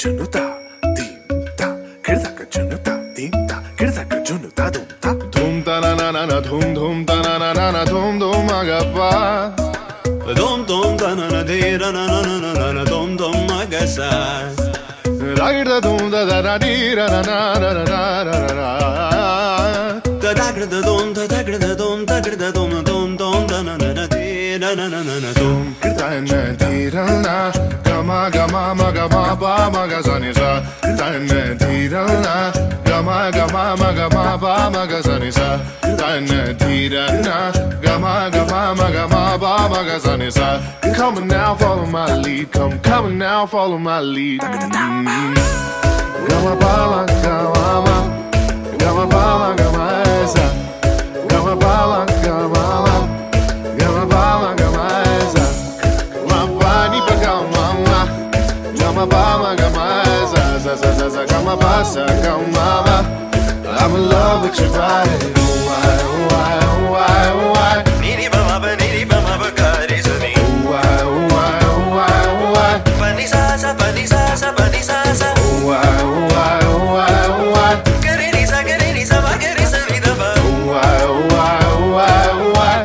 junuta, dimta, kirdaka junuta, dimta, kirdaka junuta, dumta, dumta na na na na, dum dum ta na na na na, dum dum agapa, dum dum ta na na de na na na na na na, dum dum agasa. ragda dum da da da di ra na na na na na na. Da da da dum da da da dum da da dum dum dum da na na na de na na na na dum. Kirtana dirana, gama gama maga ma ba maga zani sa. Kirtana dirana, gama gama maga ma ba maga zani sa. Kirtana dirana, gama gama maga ma ba maga zani sa. Come on now, follow my lead. Come on now, follow my lead. Gama ba gama ma, gama ba gama sa. Gama ba gama ma, gama ba gama sa. Gama ba gama za za za za za gama ba sa gama ba. I'm in love with your body. Why why why why? Niri ba ba kari sani. Why why why why? Pani sa sa pani sa sa pani sa sa. Why why why why? Kari ni sa ba kari sa ni da ba. Why why why why?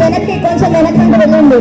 వెనక్కి కొంచెం వెనక్కి వెళ్ళండి.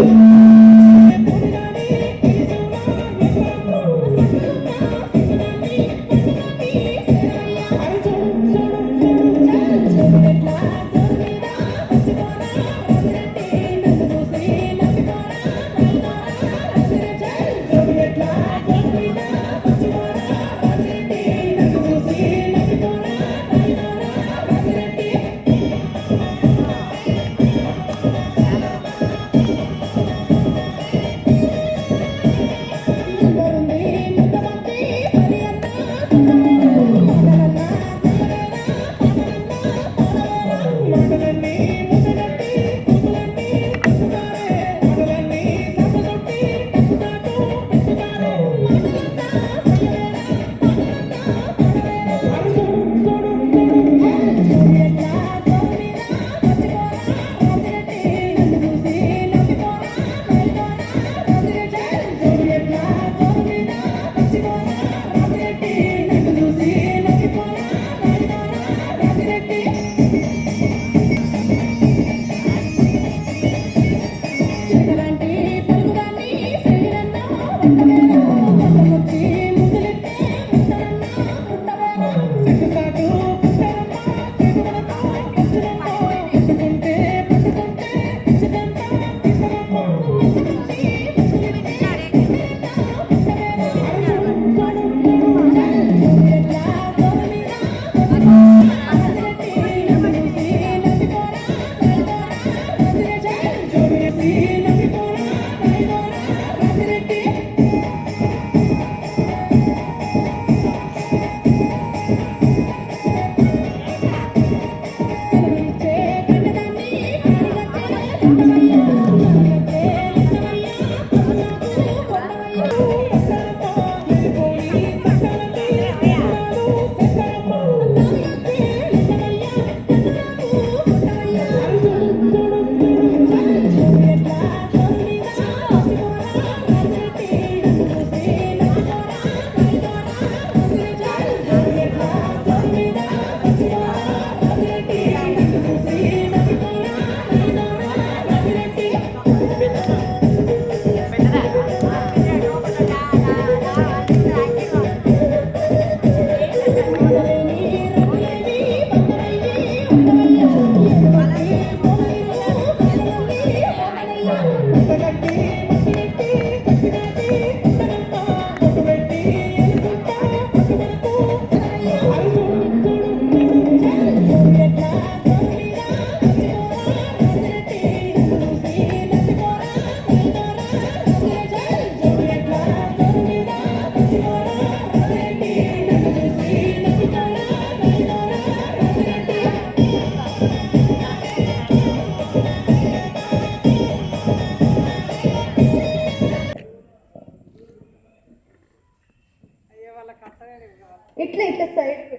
ఇట్లా ఇట్లా side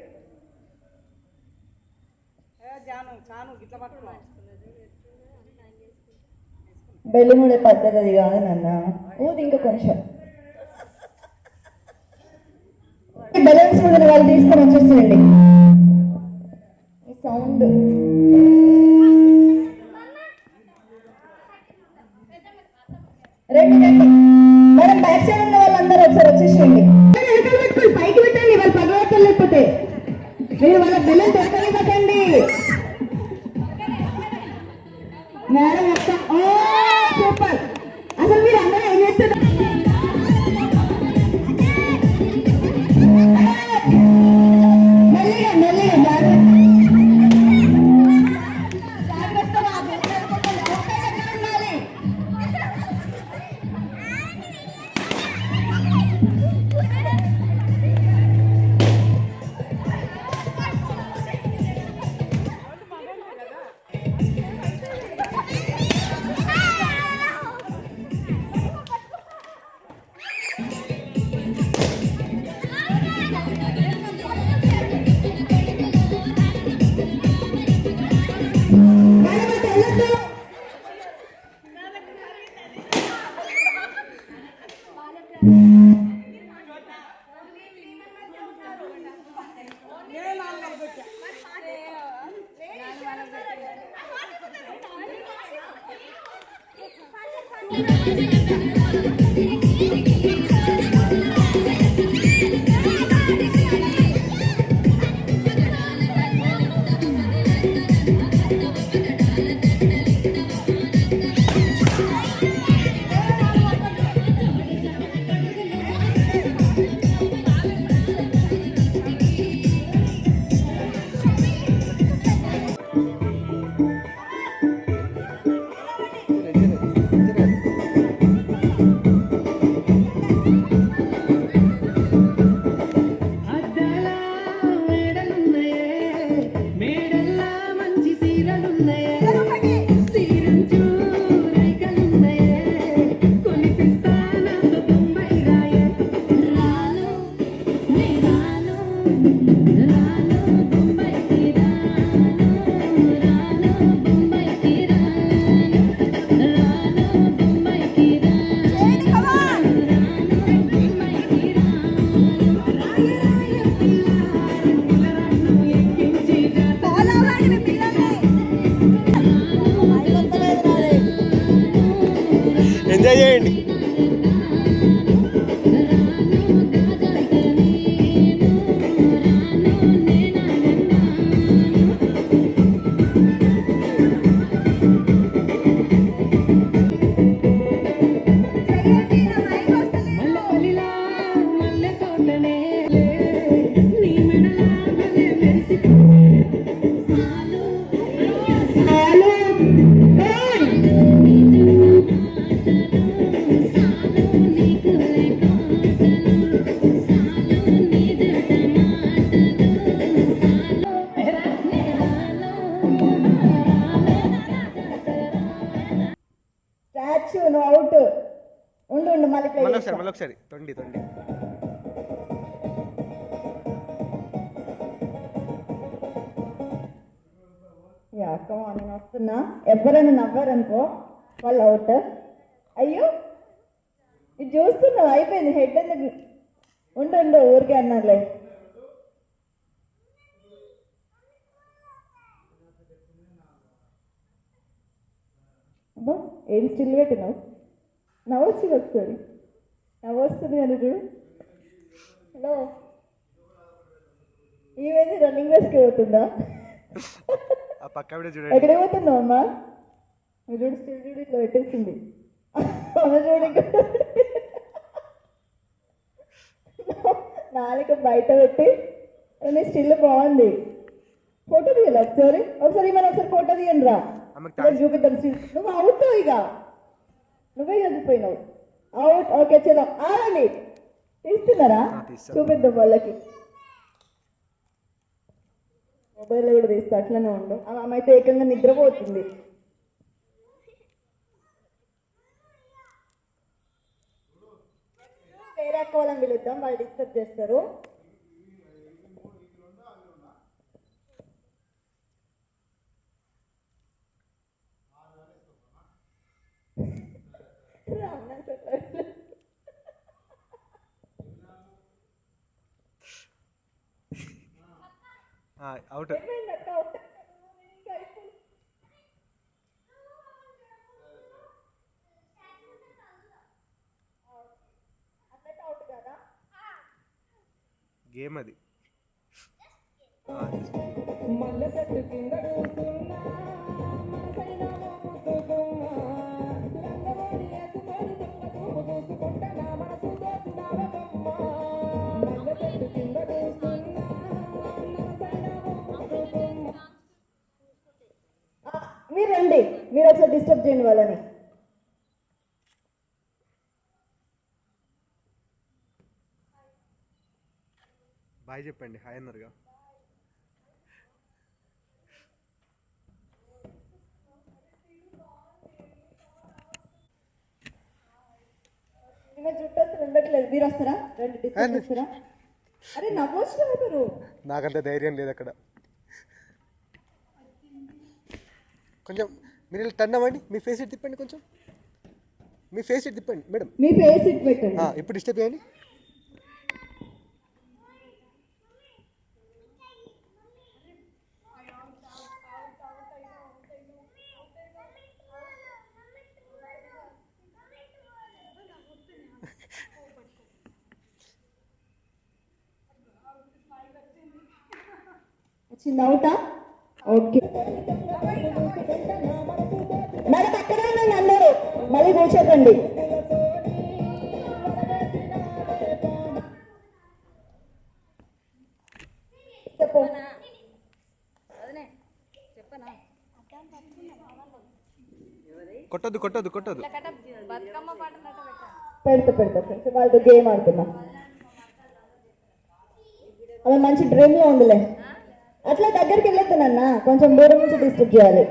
బెల్లిముడే పద్ధతి అది కాదు నాన్న ఊది ఇంకా కొంచెం బెలూన్స్ మీద వాళ్ళు తీసుకొని వచ్చేసేయండి సౌండ్ రండి రండి మేడం బ్యాక్ సైడ్ ఉన్న వాళ్ళందరూ ఒకసారి వచ్చేసేయండి పైకి పెట్టండి వాళ్ళు పగలవతలు లేకపోతే మీరు వాళ్ళ బెలూన్ దొరకనివ్వకండి మేడం మొత్తం సూపర్ అసలు మీరు అందరూ ఏం చేస్తున్నారు మెల్లిగా మెల్లిగా జాగ్రత్తగా ఉండాలి అచ్చు నువ్వు అవుట్. ఉండు ఉండు మళ్ళీ play చేస్తా. మళ్ళీ ఒకసారి తొండి యా కమ్ ఆన్ నేను వస్తున్నా. ఎవరైనా నవ్వారనుకో వాళ్ళు అవుట్. అయ్యో ఇది చూస్తున్నావు అయిపోయింది హెడ్ ఎందుకు. ఉండు ఊరికే అన్నారులే. అబ్బా ఏం స్టిల్ పెట్టినావు. నవ్వొచ్చు ఒకసారి. నవ్వొస్తుంది అని చూడు. హలో ఈవేది రన్నింగ్ రేస్కి పోతుందా? ఆ పక్క ఎక్కడ పోతున్నావు అమ్మా? చూడు స్టిల్ చూడు ఇట్లా పెట్టేసింది. అమ్మ చూడు ఇంకా నాలుక బయట పెట్టి నీ స్టిల్ బాగుంది. ఫోటో తీయాలి ఒకసారి మనం ఒకసారి ఫోటో తీయండి రా చూపిద్దాం. నువ్వు అవుట్ ఇక నువ్వే చదివిపోయినావు అవుట్. ఓకే చేద్దాం ఆడండి. తీస్తున్నారా? చూపిద్దాం వాళ్ళకి. మొబైల్లో కూడా తీస్తా అట్లనే ఉండు. ఆమె అయితే ఏకంగా నిద్రపోతుంది. వేరే అక్క వాళ్ళని పిలుద్దాం వాళ్ళు డిస్టర్బ్ చేస్తారు. అవుట్. గేమ్ అది. మీరు రండి, మీరు ఒకసారి డిస్టర్బ్ చేయండి వాళ్ళని. బాయ్ చెప్పండి. హాయ్ అన్నారుగా. జుట్టు అసలు ఉండట్లేదు. మీరు వస్తారా? రండి డిస్టర్బ్ చేస్తారా? అరే నవ్వొచ్చు. నాకంత ధైర్యం లేదు అక్కడ. కొంచెం మీరు టర్న్ అవ్వండి. మీ ఫేస్ ఇటు తిప్పండి. కొంచెం మీ ఫేస్ ఇటు తిప్పండి మేడం. మీ ఫేస్ ఇటు పెట్టండి. ఇప్పుడు డిస్టర్బ్ చేయండి. వచ్చింది అవుటా? ఓకే మేడం అక్కడే ఉన్నాను అందరూ మళ్ళీ కూర్చోకండి. చెప్పు. కొట్టద్దు పెడతా వాళ్ళతో గేమ్ ఆడుతున్నా. అలా మంచి డ్రీమ్లో ఉందిలే. అట్లా దగ్గరికి వెళ్ళొద్దు నాన్న, కొంచెం దూరం నుంచి డిస్టర్బ్ చేయాలి.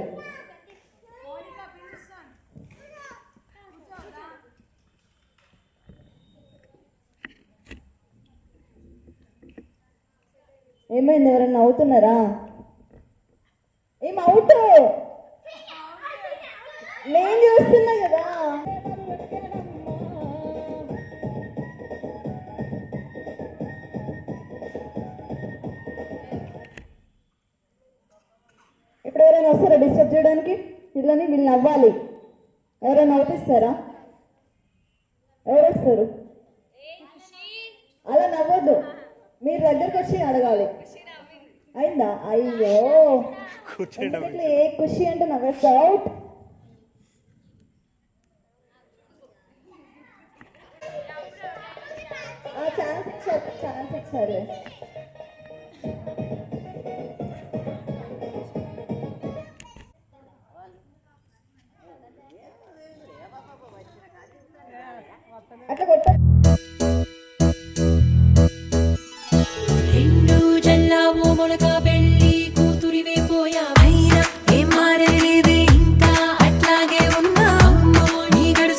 ఏమైంది? ఎవరన్నా అవుతున్నారా? ఏం అవుట్? నేను చూస్తున్నా కదా. ఇప్పుడు ఎవరైనా వస్తారా డిస్టర్బ్ చేయడానికి? వీళ్ళు నవ్వాలి. ఎవరైనా నవ్విస్తారా? ఎవరు వస్తారు? అలా నవ్వద్దు, మీరు దగ్గరకు వచ్చి అడగాలి. అయిందా? అయ్యో ఏ ఖుషి అంటే నవ్వేస్తా. అవుట్. ఛాన్స్ ఇచ్చారు. అట్లా కొట్ట. రెండు జల్లావు మొలక పెళ్ళి కూతురివే పోయా అయినా ఏం మారలేదే ఇంకా అట్లాగే ఉన్నా. అమ్మో నీ గడుసు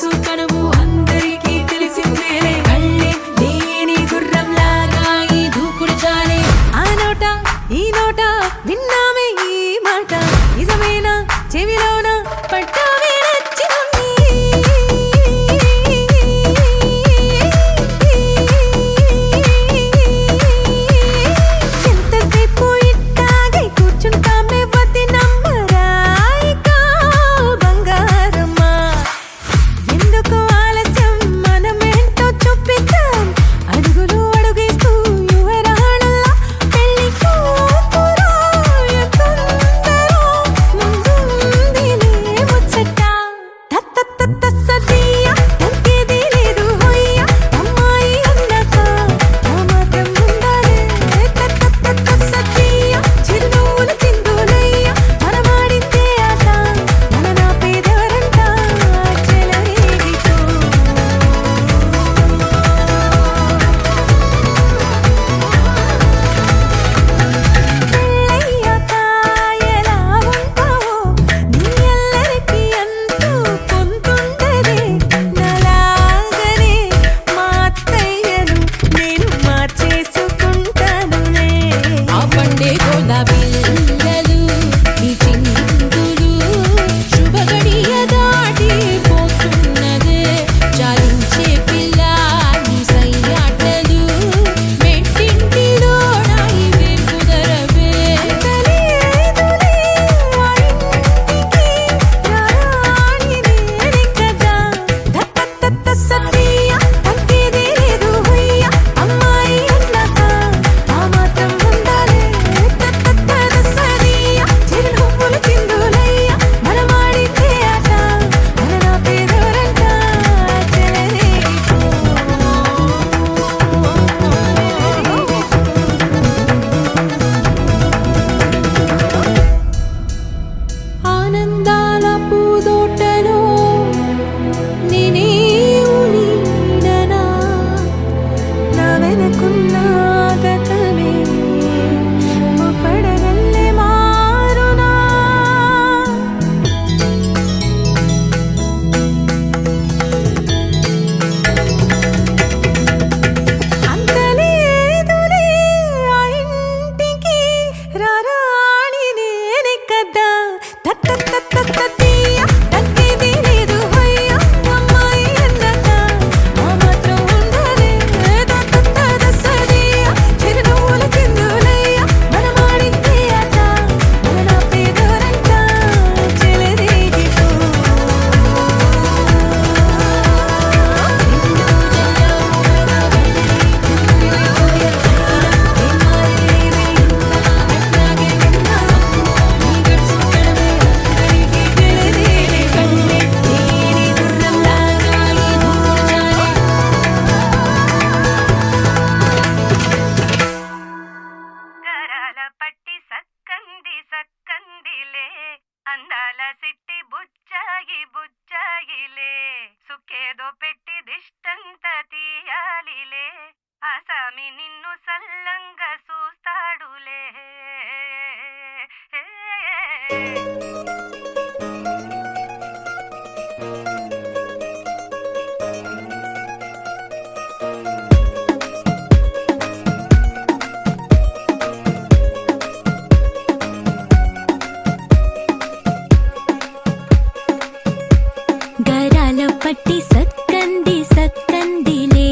పట్టి సక్కంది సక్కందిలే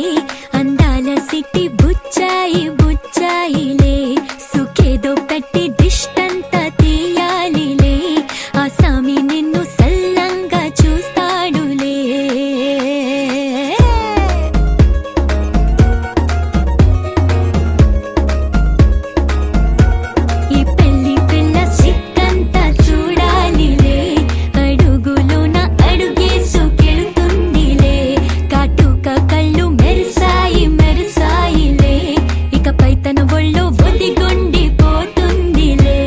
అందాల సిట్టి బుచ్చాయి బుచ్చాయిలే సుఖేదో పెట్టి దిష్టంతా తీయాలిలే ఆ సామి నిన్ను సల్లంగా చూస్తాడులే ఈ పెళ్లి పిల్ల సిక్కంతా చూడాలిలే అడుగులోన అడుగేసుకెళ్తుందిలే కాటుక కళ్ళు మెరిసాయి మెరిసాయిలే ఇకపై తన ఒళ్ళు ఒదిగొండిపోతుందిలే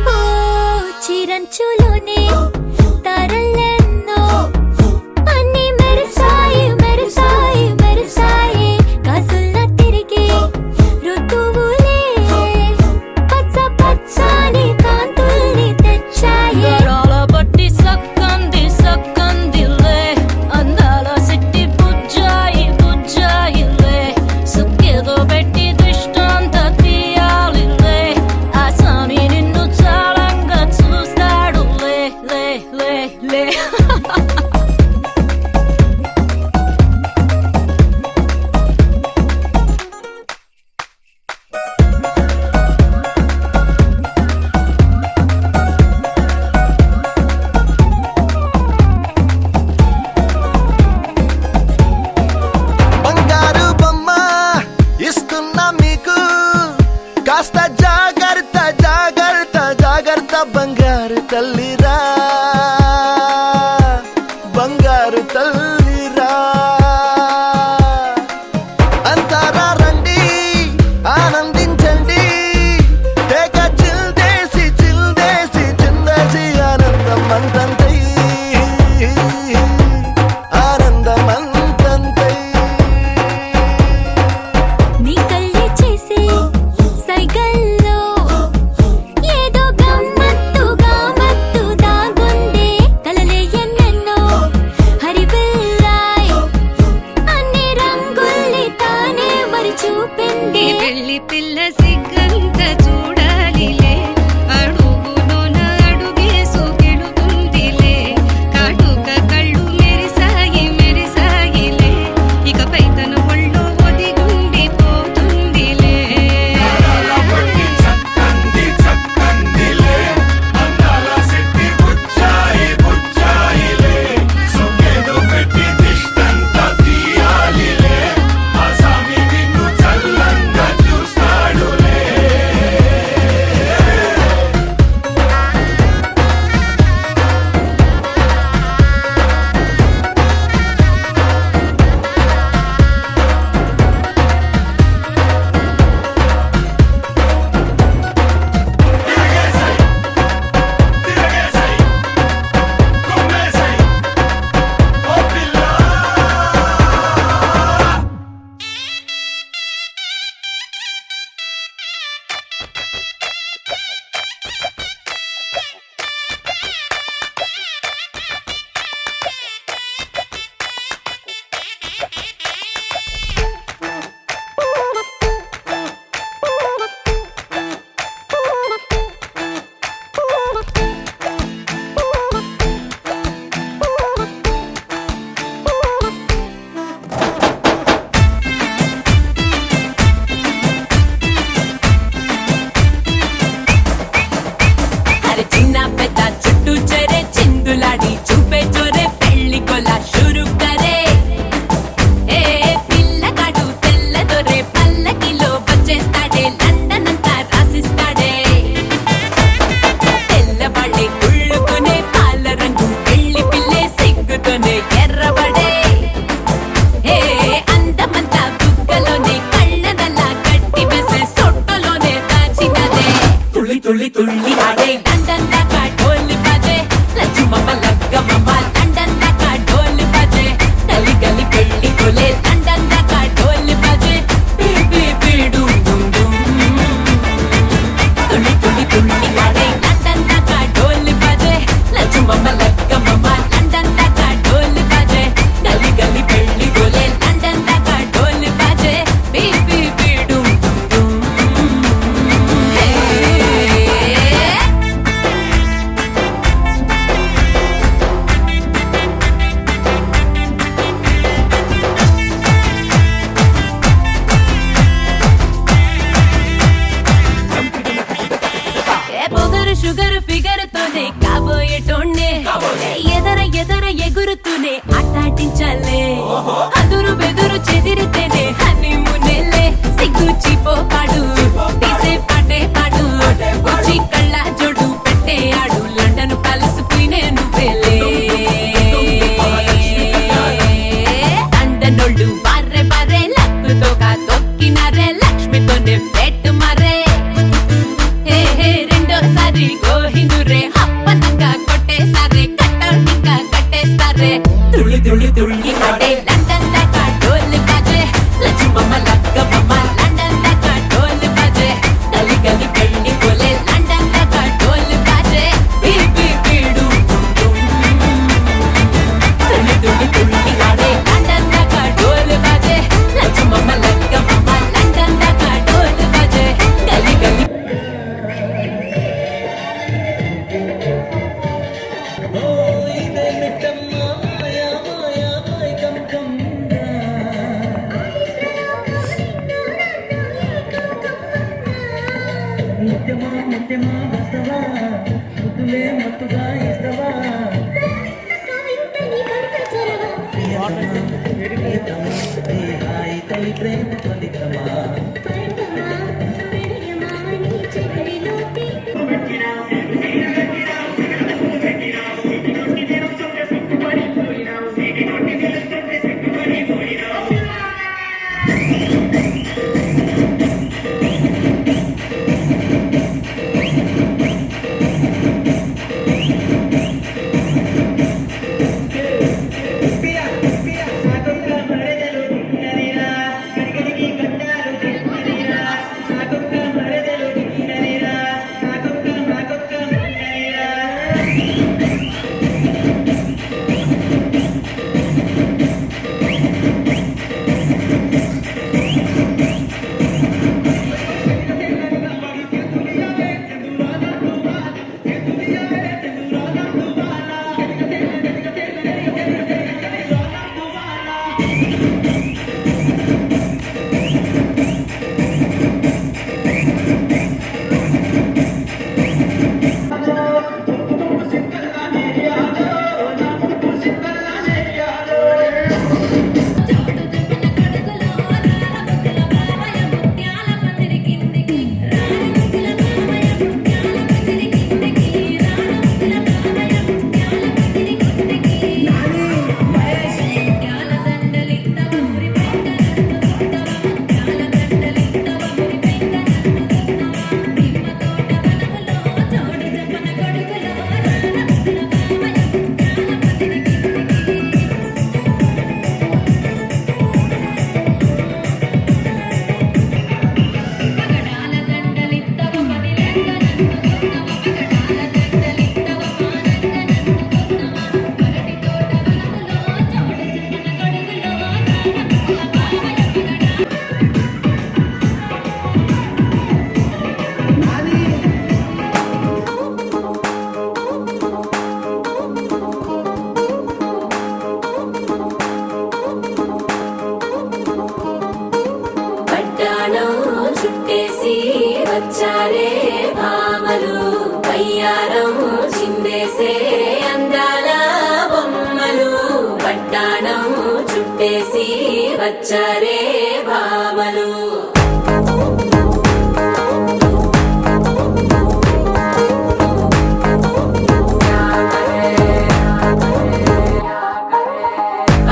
ఓ చిరంచులోనే తారలెన్నో అన్ని మెరిసాయి మెరిసాయి మెరిసాయి కాసుల్లా తిరిగి ఋతువులే పచ్చ పచ్చని కాంతుల్ని తెచ్చాయి గరాల బట్టి సక్కంది సక్కందిలే అందాల సిట్టి బుజ్జాయి బుజ్జాయిలే సుక్కేదో పెట్టి దిష్టంత తీయాలిలే ఆ సామి నిన్ను చాలంగా చూస్తాడు లే లే లే లే బంగారు బొమ్మ ఇస్తున్నా మీకు కాస్త జాగ్రత్త జాగ్రత్త జాగ్రత్త బంగారు తల్లిరా బంగారు తల్లిరా అంతారా రండి ఆనందించండి తేక చిల్దేసి చిల్దేసి చిందేసి ఆనందం అంతంతై ఆనందం అంతంతై నీ కళ్ళే చేసే సైగల్లో ఏదో గమ్మత్తుగా మత్తు దాగుందే కలలే ఎన్నెన్నో హరివిల్లాయ్ అన్ని రంగుల్ని తానే మరి చూపింది పెళ్లి పిల్ల సిగ్గంత చూడాలిలే అడుగులోన అడుగేసుకెళుతుందిలే కాటుక కళ్ళు మెరిసాయి మెరిసాయిలే ఇకపై తన ఒళ్ళు ఒదిగుండిపోతుందిలే అరే చిన్న పెద్ద చుట్టూ చెరే చిందులాడి చూపే చోరే పెళ్లి కొల షురు కరే ఏ పిల్లగాడు తెల్ల దొరే పల్లకిలో వచ్చేస్తాడే లండన్ అంతా రాసిస్తాడే తెల్లబడే కుళ్ళుకునే పాల రంగు పెళ్లి పిల్లే సిగ్గుతోనే ఎర్రబడే ఏ అందమంతా బుగ్గలోనే కళ్ళనల్లా కట్టి వేసే సొట్టలోనే దాచినదే తుళ్ళి తుళ్ళి తుళ్ళి ఆడే లండన్ దాకా ఢోల్ బజే లచ్చుమమ్మ లగ్గమమ్మ లండన్ దాకా ఢోల్ బజే గలి గలి పెళ్లి కొలే లండన్ దాకా ఢోల్ బజే బీ బీ బీ డూమ్ డూమ్ డూమ్ షుగర్ ఫిగర్ తోనే కాబోయేటోనే ఎదర ఎదర ఎగురుతూనే ఆటాటించాలే అదురు బెదురు చెదిరితేనే హనీమూనేలే సిగ్గు చీపో పాడు తీసే పాటే పాడు వచ్చి కళ్ళ జోడు పెట్టే ఆడు లండన్ కలిసిపోయినే నువ్వేలే లండనోళ్ళు బార్రే బార్రే లక్కుతో తొక్కినారే లక్ష్మితోనే పెట్టు మరే హే హే రెండోసారి గోహిందురే అప్పనంగా కొట్టేసారే కట్టౌట్ ఇంకా కట్టేస్తారే తుళ్ళి తుళ్ళి తుళ్ళి ఆడే లండన్ దాకా డోలు బాజే లక్ష్మమ్మ లక్కమ్మ లండన్ దాకా డోలు బాజే గలి గలి పెళ్లి పోలే లండన్ దాకా డోలు బాజే బీబీ బీడు తుళ్ళి తుళ్ళి తుళ్ళి ఆడే లండన్ దాకా డోలు బాజే లక్ష్మమ్మ లక్కమ్మ లండన్ దాకా డోలు బాజే గలి గలి పట్టాణం చుట్టేసి వచ్చారే భామలు పయ్యారం చిందేసే అందాల బొమ్మలు పట్టాణం చుట్టేసి వచ్చారే భామలు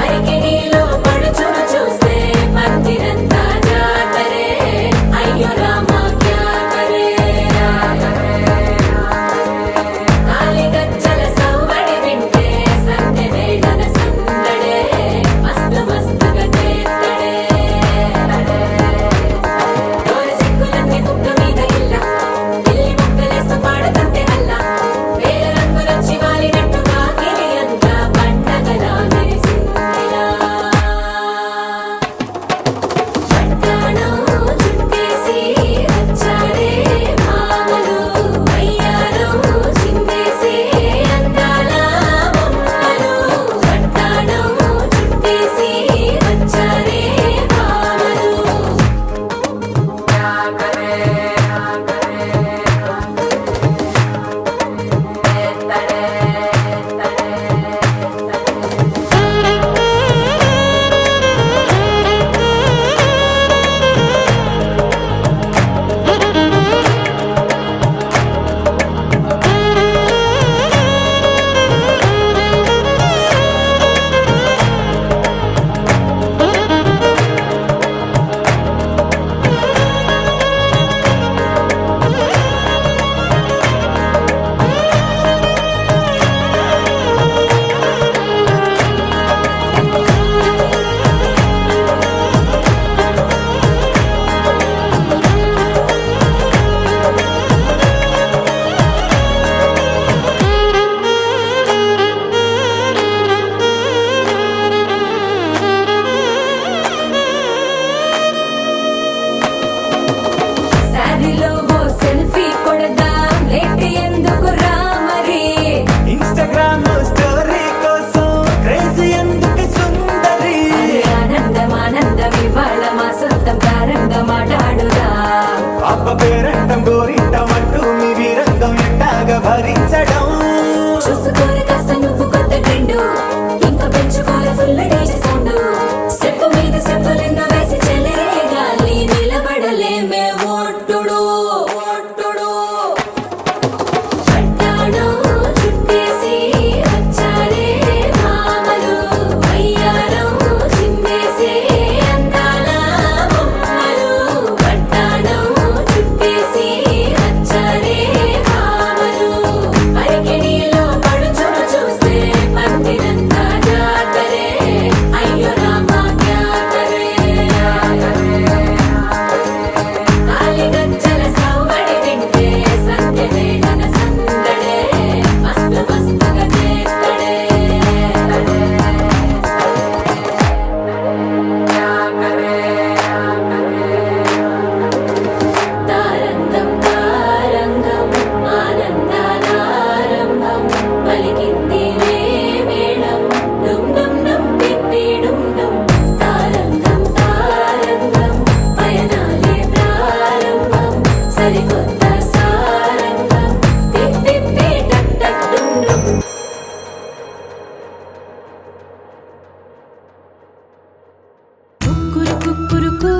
అరికిణీలో పడుచును చూస్తే మందిరంతా జాతరే అయ్యో రామా క్యా కరే కాలిగజ్జల సవ్వడి వింటే సంధ్య వేళన సందడే మస్తు మస్తుగా చేత్తడే పేరంటం గోరింటం అంటూ మీ వీరంగం ఎట్టాగా భరించడం చూసుకోర కాస్త నువ్వు కొత్త ట్రెండ్ ఇంకా పెంచుకోర ఫుల్ డీజే సౌండ్ స్టెప్ మీద స్టెప్పులెన్నో వేసి చెలే గాలి నిలబడలేమే ఒట్టుడు ఒట్టుడు పట్టాడు చుట్టేసి వచ్చారే మామలు అయ్యారం చిందేసే అందాల బొమ్మలు పట్టాడు చుట్టేసి వచ్చారే మామలు పరికిణీలో పడుచును చూస్తే పందిరంతా జాతరే అయ్యో రామా క్యాకరే కాలిగజ్జల సవ్వడి వింటే సంధ్యవేళన సందడే మస్తు మస్తుగా చేత్తడే తారంగం తారంగం ఆనందాలారంభం పలికింది రే మేళం డుమ్ డుమ్ డుమ్ పిప్పి డుమ్ డుమ్ తారంగం తారంగం పయనాలే ప్రారంభం సరికొత్త సారంగం పిప్పి టక్ టక్ డుమ్ డుమ్ కుక్కురు కుక్కురుకు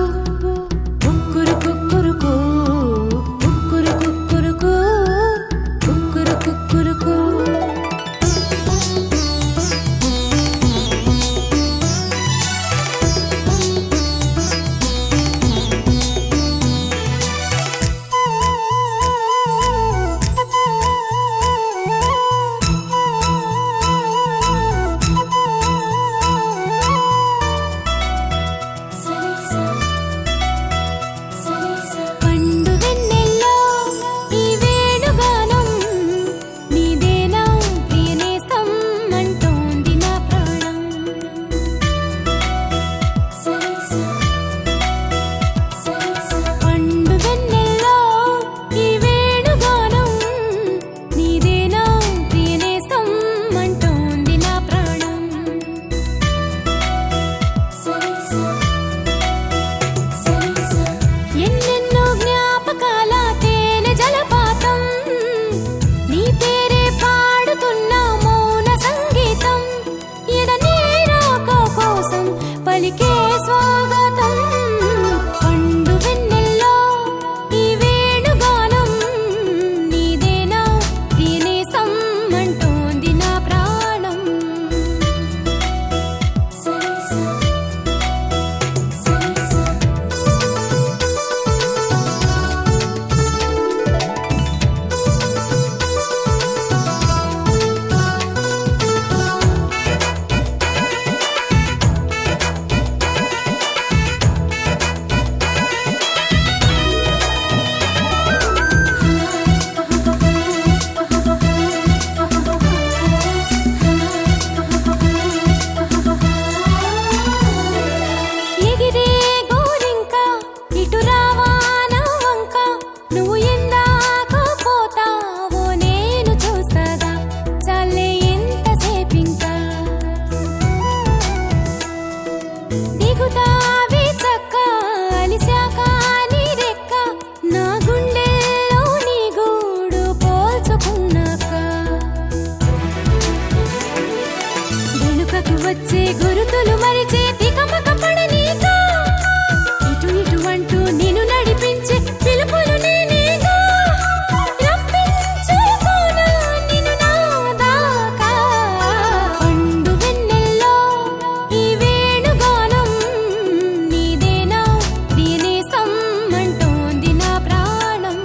కుక్కురు కుక్కురుకు కుక్కురు కుక్కురుకు కుక్కురు కుక్కురుకు పండు వెన్నెల్లో ఈ వేణుగానం నీదేనా ప్రియనేస్తం అంటోంది నా ప్రాణం పండు వెన్నెల్లో ఈ వేణుగానం నీదేనా ప్రియనేస్తం అంటోంది నా ప్రాణం ఎన్నెన్నో జ్ఞాపకాల తేనె జలపాతం నీ పేరే పాడుతున్న మౌన సంగీతం ఎదనే రాక కోసం పలికే స్వాగతం పండు వెన్నెల్లో ఈ వేణుగానం నీదేనా ప్రియనేస్తం అంటోంది నా ప్రాణం ఎగిరే గోరింక ఇటు రావా నా వంక నువ్వు ఎందాక పోతావో నేను చూసగా చాలే ఎంతసేపింకా దిగుతావి చక్క అలిశాక నీ రెక్క నా గుండెల్లో నీ గూడు పోల్చుకున్నాక వెనుకకు వచ్చే గురుతులు మరిచే తికమక పడనీక ఇటు ఇటు అంటూ నిన్ను నడిపించే పిలుపులు నేనేగా రప్పించుకోనా నిన్ను నా దాకా పండు వెన్నెల్లో ఈ వేణుగానం నీదేనా ప్రియనేస్తం అంటోంది నా ప్రాణం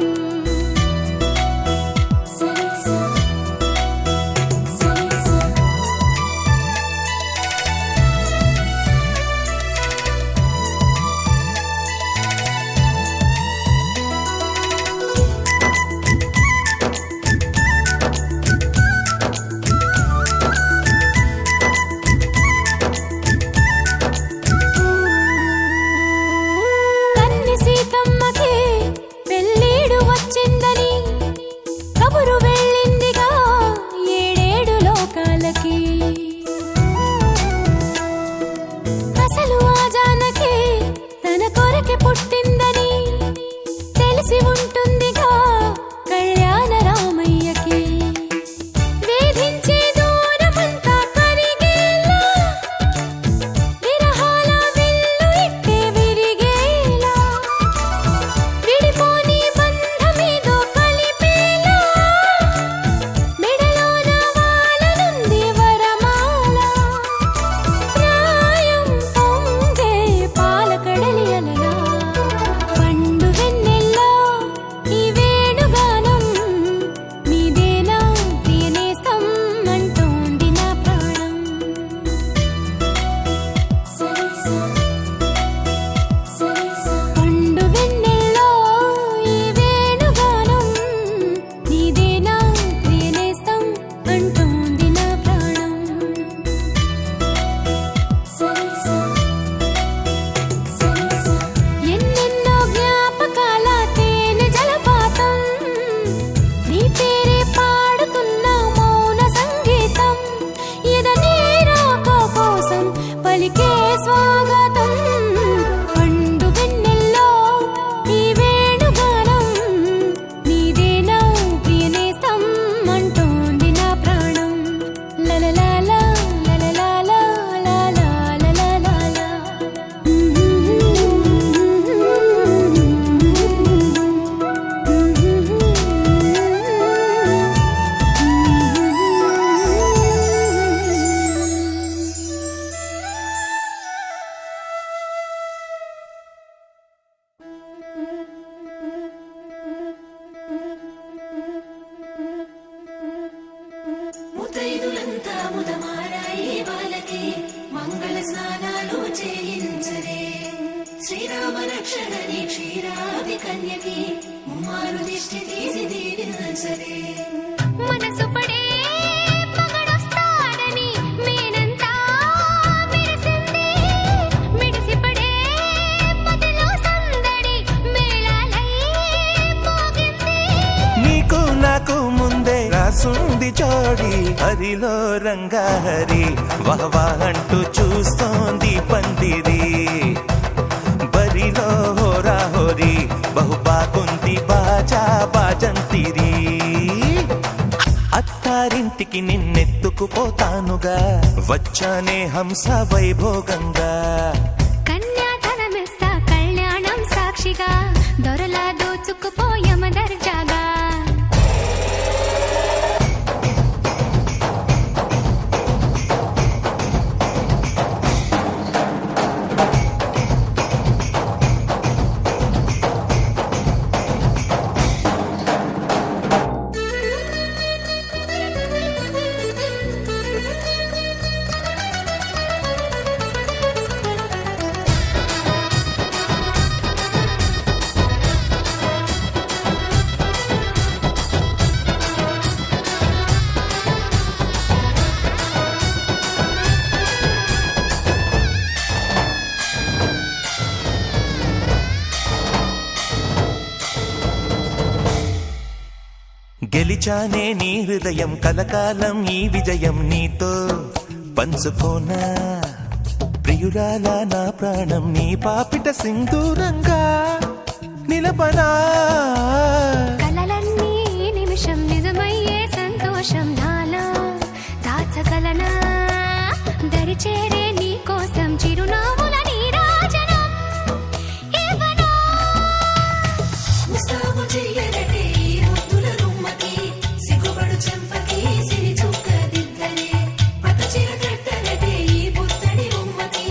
చేయించరే శ్రీరామ రక్షణని క్షీరాది కన్యకి ముమ్మారు దిష్టి తీసి దీవించరే మనసు పడే మగడొస్తాడని మేనంతా మెరిసింది మిడిసి పడే పదిలో సందడి మేళాలై మోగింది నీకు నాకు ముందే రాసుంది జోడి హరిలో రంగాహరి వహవా అంటూ చూస్తోంది పందిరి బరిలో హోరా హోరి బహు బాగుంది బాజా బాజంతిరి అత్తారింటికి నిన్నెత్తుకుపోతానుగా వచ్చానే హంస వైభోగంగా కన్యాధనమిస్తా కళ్యాణం సాక్షిగా దొరలా దోచుకుపోయమ దర్జాగా గెలిచానే నీ హృదయం కలకాలం ఈ విజయం నీతో పంచుకోనా ప్రియురాలా నా ప్రాణం నీ పాపిట సింధూరంగా నిలపనా కలలన్నీ నిమిషం నిజమయ్యే సంతోషం నాలో దాచగలనా దరిచేరే నీ కోసం చిరునవ్వుల నీరాజనం ఇవ్వనా ముస్తాబు చెయ్యరటే ఈ ముద్దుల రుమ్మకి సిగ్గుపడు చెంపకి సిరి చుక్క దిద్దలే పట్టు చీర కట్టరటే ఈ బుత్తడి బొమ్మకి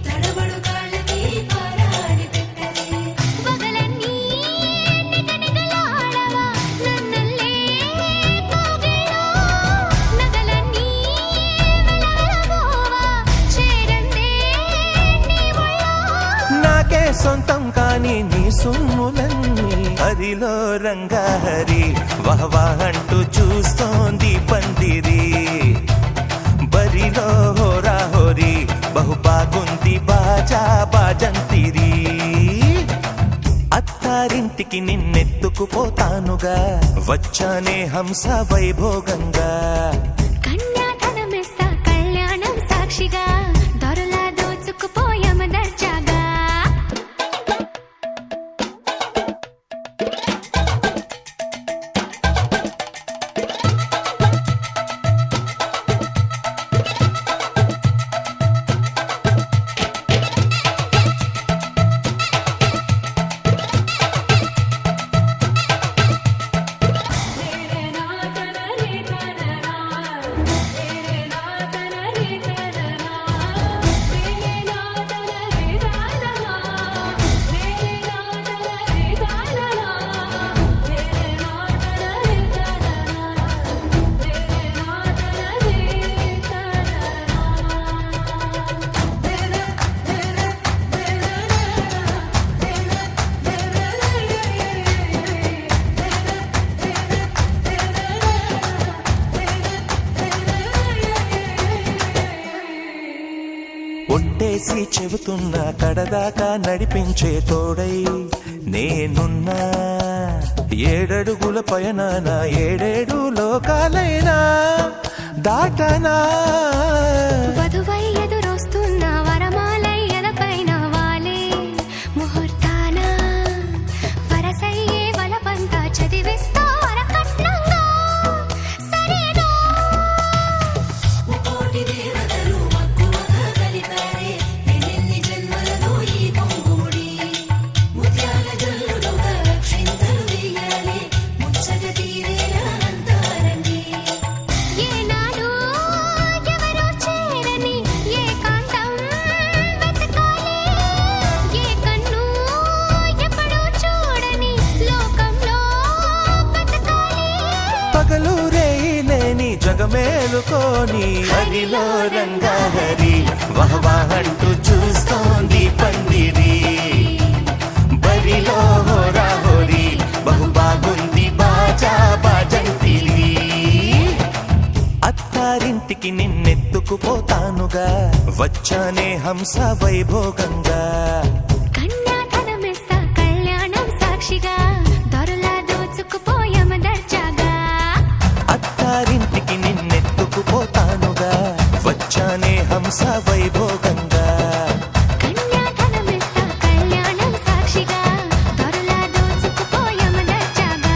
తడబడు కాళ్ళకి పారాడి పెట్టలే పగలన్నీ నిగనిగలాడవా నన్నల్లే కోగిలో నగలన్నీ వెలవెలబోవా చేరందే నీ ఒళ్ళో నాకే సొంతం కాని నీ సొమ్ములన్నీ హరిలో రంగాహరి వహవా అంటూ చూస్తోంది పందిరి బరిలో హోరా హోరి బహు బాగుంది బాజా బాజంతిరి అత్తారింటికి నిన్నెత్తుకుపోతానుగా వచ్చానే హంస వైభోగంగా కన్యాధనమిస్తా కళ్యాణం సాక్షిగా దొరలా దోచుకుపోయమ దర్జాగా ఒట్టేసి చెబుతున్నా కడదాకా నడిపించే తోడై నేనున్నా ఏడడుగుల పయనాన ఏడేడు లోకాలైనా దాటనా వధువై ఎదురొస్తున్న వరమాలై ఎదపైన వాలే ముహూర్తాన వరసయ్యే వలపంతా చదివిస్తా వరకట్నంగా సరేనా కోటి దేవతలు మక్కువగా కలిపారే ఎన్నెన్ని జన్మలలో ఈ పొంగుముడి ముత్యాల జల్లులుగా క్షింతలు వేయాలి ముచ్చట తీరేలా అంతారండి ఏనాడు ఎవరో చేరని ఏకాంతం వెతకాలి ఏ కన్ను ఎప్పుడూ చూడని లోకంలో బతకాలి పగలు రేయి లేని జగమేలుకోని హరిలో రంగాహరి వహవా అంటూ చూస్తోంది పందిరి బరిలో హోరా హోరీ బహు బాగుంది బాజా బాజంతిరి అత్తారింటికి నిన్నెత్తుకుపోతానుగా వచ్చానే హంస వైభోగంగా కన్యాధనమిస్తా కళ్యాణం సాక్షిగా దొరలా దోచుకుపోయామ దర్జాగా అత్తారింటికి నిన్నెత్తుకుపోతానుగా వచ్చానే హంస వైభోగంగా కన్యాధనమిస్తా కళ్యాణం సాక్షిగా దొరలా దోచుకుపోయామ దర్జాగా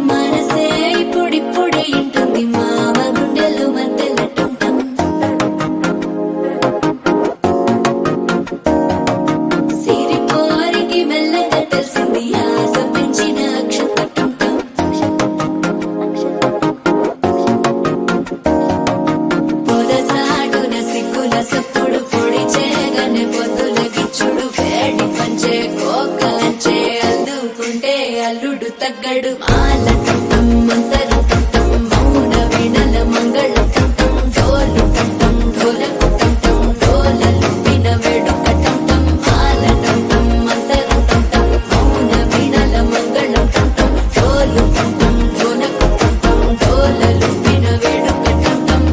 మనసే ఇప్పుడిప్పుడే ఇంటుంది మామ గుండెలు మధ్యలటం సిరిపోరికి మెల్లగా తెలిసింది ఆశ పెంచిన అక్షతటం పొదసాటున సిగ్గుల సప్పుడు పొడి చేయగానే పొద్దుల గిచ్చుడు వేడి పంచే కోకలంచే అల్లుకుంటే అల్లుడు తగ్గడు మాల టం మంతరు టం మౌన వీణల మంగళ టం డోలు టం డోలకు టం డోలలు విన వేడుక టం మాల టం మంతరు టం మౌన వీణల మంగళ టం డోలు టం డోలకు టం డోలలు విన వేడుక టం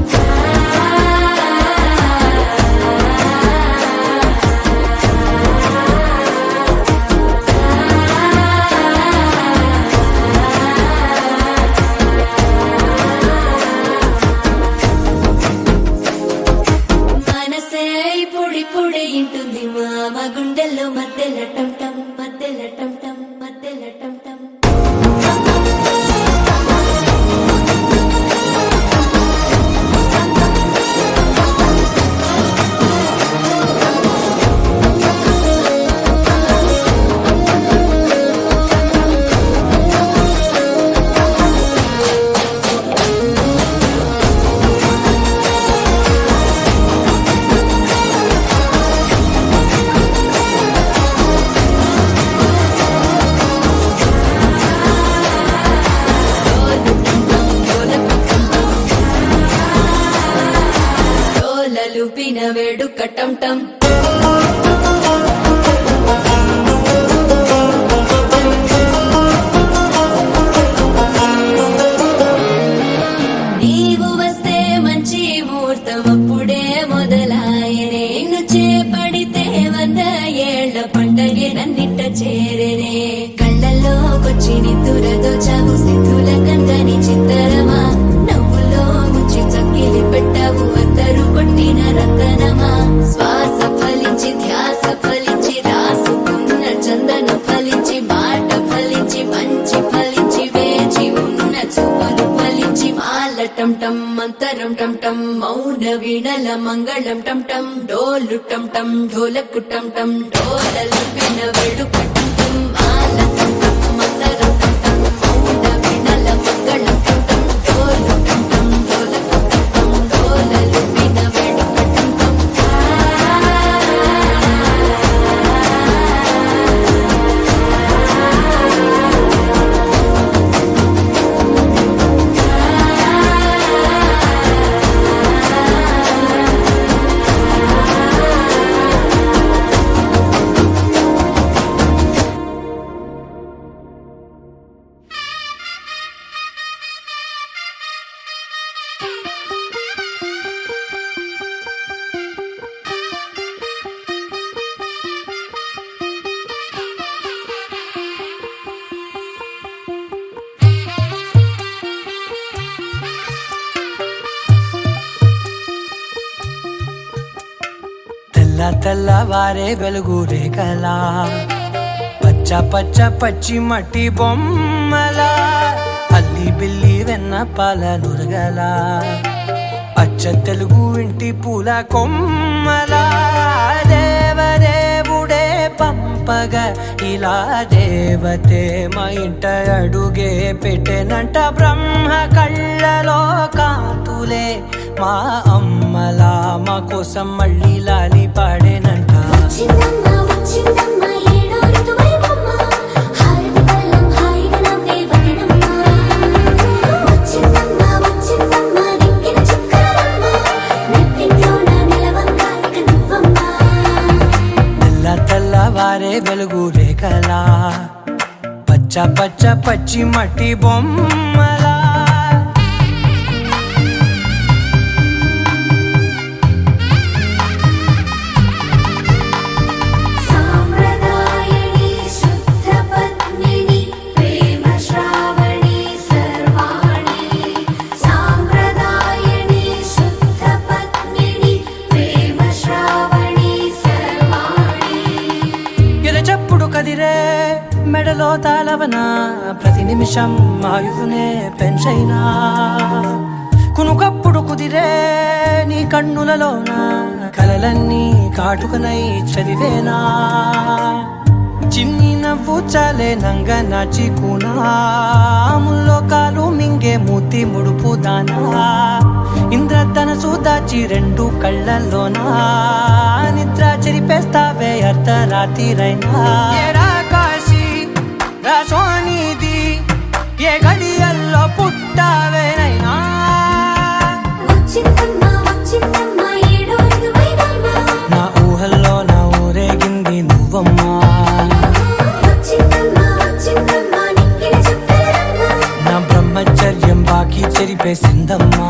మనసే ఇప్పుడిప్పుడే ఇంటుంది మామ గుండెల్లో మధ్యల టం టం మధ్యల టం టం మధ్యల టం టం డోలలు పిన వేడుక టం టం నీవు వస్తే మంచి ముహూర్తం అప్పుడే మొదలాయనే నిన్ను చేపడితే 100 ఏళ్ల పండగే నన్నిట్ట చేరేనే కళ్ళల్లోకొచ్చి నిద్దురదోచావు సిద్ధుల కందని చిత్తరమా నవ్వులో ముంచి చక్కిలి పెట్టావు అత్తరు కొట్టిన రతనమా శ్వాస ఫలించి ధ్యాస ఫలించి రాసుకున్న చందన ఫలించి మాట ఫలించి మంచి ఫలించి వేచి ఉన్న చూపులు ఫలించి మాల టం టం మంతరం టం టం మౌన వీణల మంగళం టం టం డోలు టం టం ఢోలకు టం టం డోలలు విన వేడుక టం టం మాల టం టం మంతరం టం టం మౌన వీణల మంగళం టం టం డోలు టం టం ఢోలకు టం టం డోలలు విన వేడుక టం టం తెల్లవారే వెలుగు రేఖలా పచ్చ పచ్చి మట్టి బొమ్మలా అల్లి బిల్లి వెన్న పాల నురగల అచ్చ తెలుగు ఇంటి పూల కొమ్మల దేవదేవుడే పంపగ ఇలా దేవతే మా ఇంట అడుగే పెట్టెనంట బ్రహ్మ కళ్ళలో కాంతులే మా అమ్మలా మా కోసం మళ్ళీ లాలి పాడేనంట వచ్చిందమ్మ వచ్చిందమ్మ ఏడో ఋతువైవమ్మ హారతి పళ్ళం హాయిగా నవ్వే వదినమ్మ వచ్చిందమ్మ వచ్చిందమ్మ దిక్కిన చుక్కలమ్మ నెట్టింట్లోన నిలవంగా ఇక నువ్వమ్మ తెల్ల తెల్లవారే వెలుగు రేఖలా పచ్చ పచ్చ పచ్చి మట్టి బొమ్మలా సాంప్రదాయని శుద్ధ పద్మిని ప్రేమ శ్రావణి సర్వాణి సాంప్రదాయని శుద్ధ పద్మిని ప్రేమ శ్రావణి సర్వాణి ఎరచప్పుడు కదిరే మెడలో తాళవన ప్రతి నిమిషం ఆయుధునే పెంచైనా కునుకప్పుడు కుదిరే నీ కన్నులలోన కలలన్నీ కాటుకనై చదివేనా చిన్ని నవ్వు చాలే నంగ నాచి కూనాముల్లో కాలు మింగే మూతి ముడుపు దానా ఇంద్రధనసు దాచి రెండు కళ్ళల్లోనా నిద్ర చెరిపేస్తావే అర్ధరాత్రిరైనా ఏరా కాశీ రా సోనిది ఏ గడియల్లో పుట్టావేనైనా వచ్చిందమ్మ వచ్చిందమ్మ ఏడో ఋతువైవమ్మ నా ఊహల్లో నా ఊరేగింది నువ్వమ్మా వచ్చిందమ్మ వచ్చిందమ్మ నిక్కిన చుక్కలమ్మ నా బ్రహ్మచర్యం బాకీ చెరిపేసిందమ్మా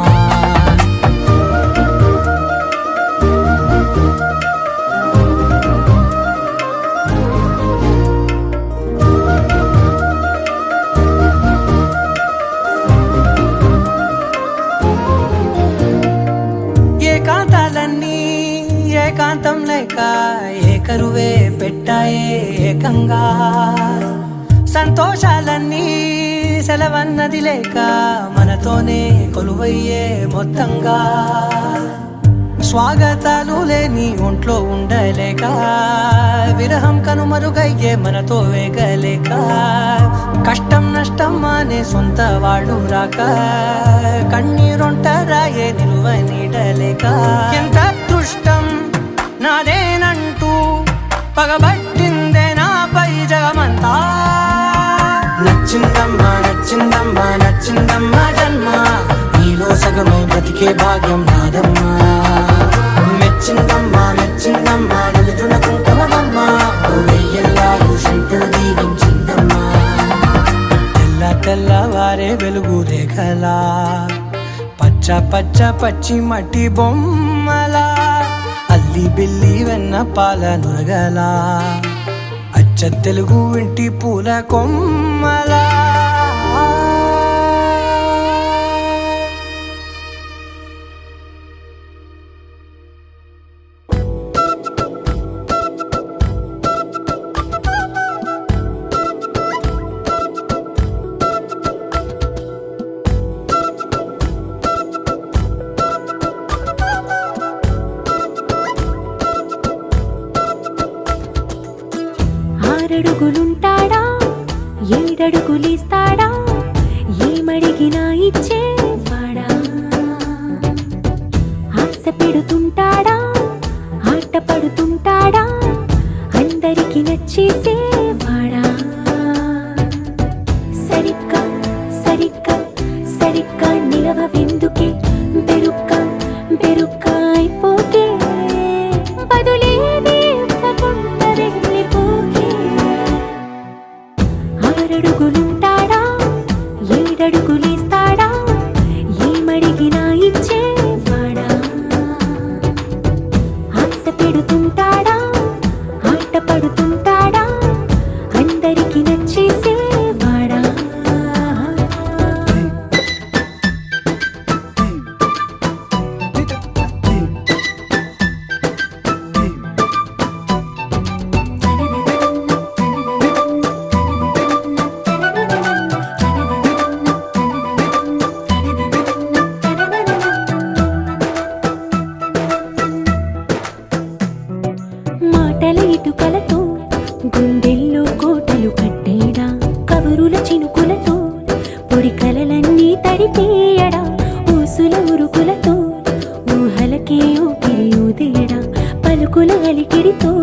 ఏకాంతాలన్నీ ఏకాంతం లేక ఏకరువే పెట్టాయే ఏకంగా సంతోషాలన్నీ సెలవన్నది లేక మనతోనే కొలువయ్యే మొత్తంగా స్వాగతాలు లేని ఒంట్లో ఉండలేక విరహం కనుమరుగయ్యే మనతో వేగలేక కష్టం నష్టం అనే సొంత వాళ్ళు రాక కన్నీరొంటరాయే నిలువ నీడలేక ఎంత అదృష్టం నాదేనంటూ పగబట్టిందే నాపై జగమంతా నచ్చిందమ్మా నచ్చిందమ్మా నచ్చిందమ్మా జన్మ నీలో సగమై బ్రతికే భాగ్యం నాదమ్మా మెచ్చిందమ్మా మెచ్చిందమ్మా నిలుతున్న కుంకుమమ్మా వెయ్యల్లాలు శంకరు దీవించిందమ్మా తెల్ల తెల్లవారే వెలుగు రేఖలా పచ్చ పచ్చ పచ్చి మట్టి బొమ్మలా అల్లి బిల్లి వెన్న పాల నురగలా అచ్చ తెలుగు ఇంటి పూల కొమ్మలా ఆరడుగులుంటాడా ఏడడుగులిస్తాడా ఏమడిగినా ఇచ్చేవాడా ఆశ పెడుతుంటాడా ఆట పడుతుంటాడా అందరికి నచ్చేసేవాడా సరిగ్గా సరిగ్గా సరిగ్గా నిలవెందుకే బెరుక్క బెరుక్క అయిపోకే బదులేది ఇవ్వకుండా వెళ్ళిపోకే ఆరడుగులుంటాడా ఏడడుగులేస్తాడా ఏమడిగినా ఇచ్చేవాడా ఆశ పెడుతుంటాడా ఆట పడుతుంటాడా అందరికి నచ్చేసేవాడా గంటల ఇటుకలతో గుండెల్లో కోటలు కట్టేడా కబురుల చినుకులతో పొడి కలలన్నీ తడిపేయడా ఊసుల ఉరుకులతో ఊహలకి ఊపిరి ఊదేయడా పలుకుల అలికిడితో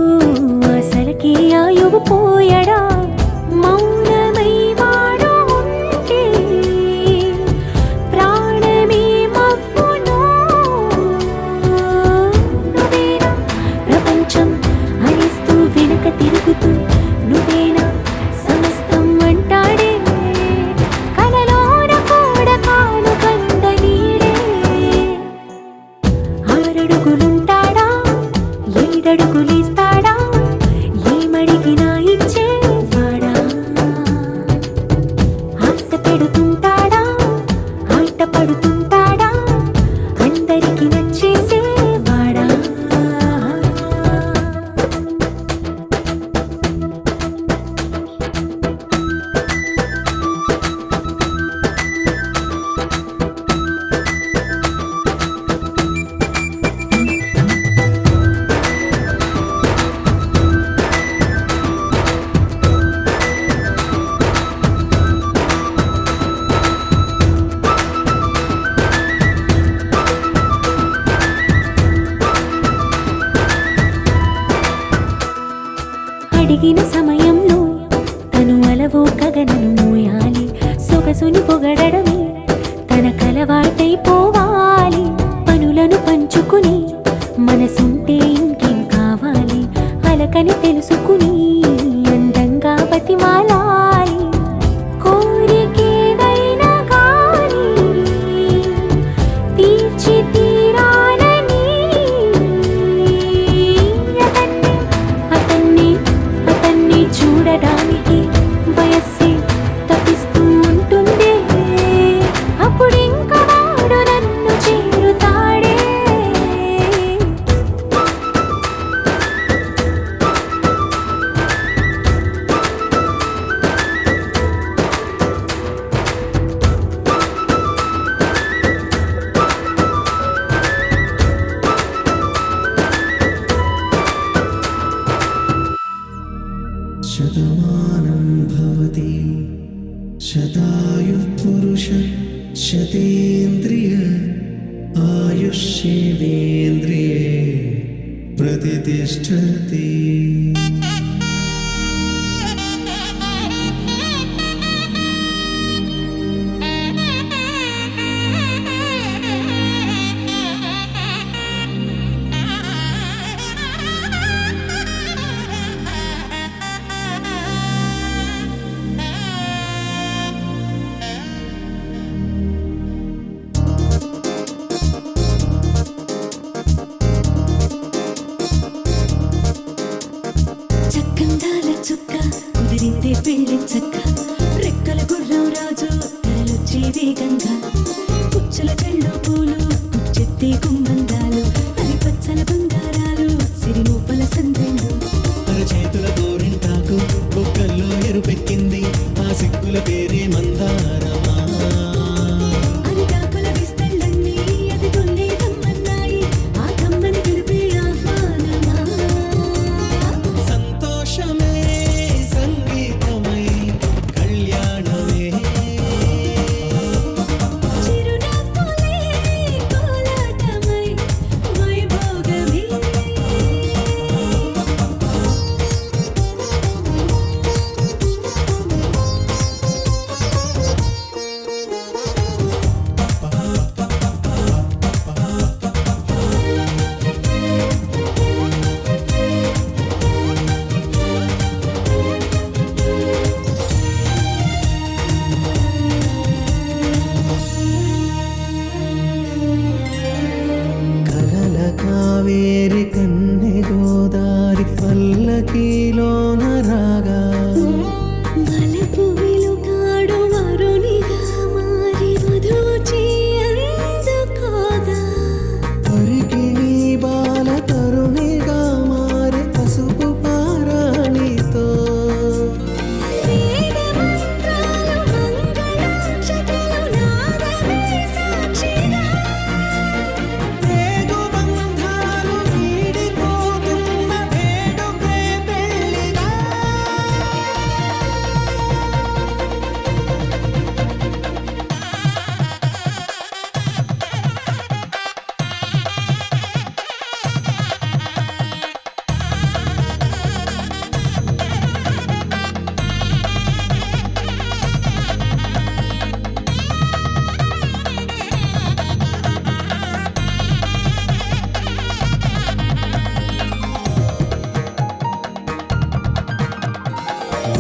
అసలకి ఆయువు పోయడా మౌనమై వాడు ఉంటే ప్రాణమే మవ్వును నువ్వేనా ప్రపంచం అనిస్తూ వెనుక తిరుగుతూ నువ్వేనా సమస్తం అంటాడే కలలోన కూడా కాను కంద నీడే ఆరడుగులుంటాడా ఏడడుగులేస్తాడా ఏమడిగినా ఇచ్చేవాడా ఆశ పెడుతుంటాడా ఆట పడుతుంటాడా అందరికి నచ్చేసేవాడా అడిగిన సమయంలో తను అలవో గగనను మోయాలి సొగసుని పొగడమే తన కలవాటైపోవాలి పనులను పంచుకుని మనసుంటే ఇంకేం కావాలి అలకని తెలుసుకుని అందంగా బతిమాలాలి కోరికేదైనా కానీ తీర్చి తీరాలని అతన్ని చూడడానికి వయస్సే తప్పిస్తూ ఉంటుంది అప్పుడింక వాడు నన్ను చేరుతాడే శతమానం భవతి శతాయుః పురుష శతేంద్రియ ఆయుష్యేవేంద్రియే ప్రతిష్టతి చక్కందాల చుక్క కుదిరిందే పెళ్లి చక్క రెక్కల గుర్రం రాజు తరలొచ్చే వేగంగా పుచ్చుల చెళ్ళు పూలు పుచ్చెత్తే గుమ్మందాలు అది పచ్చల బంగారాలు సిరి మువ్వల సందెళ్ళు చేతుల గోరింటాకు బొక్కల్లో ఎరుపెక్కింది ఆ సిగ్గుల పేరే మందారమా అరిటాకుల విస్తళ్ళన్నీ అది తొల్లి కమ్మన్నాయి ఆ కమ్మని పిలిపే ఆహ్వానమా సంతోషమే సంగీతమై కళ్యాణమే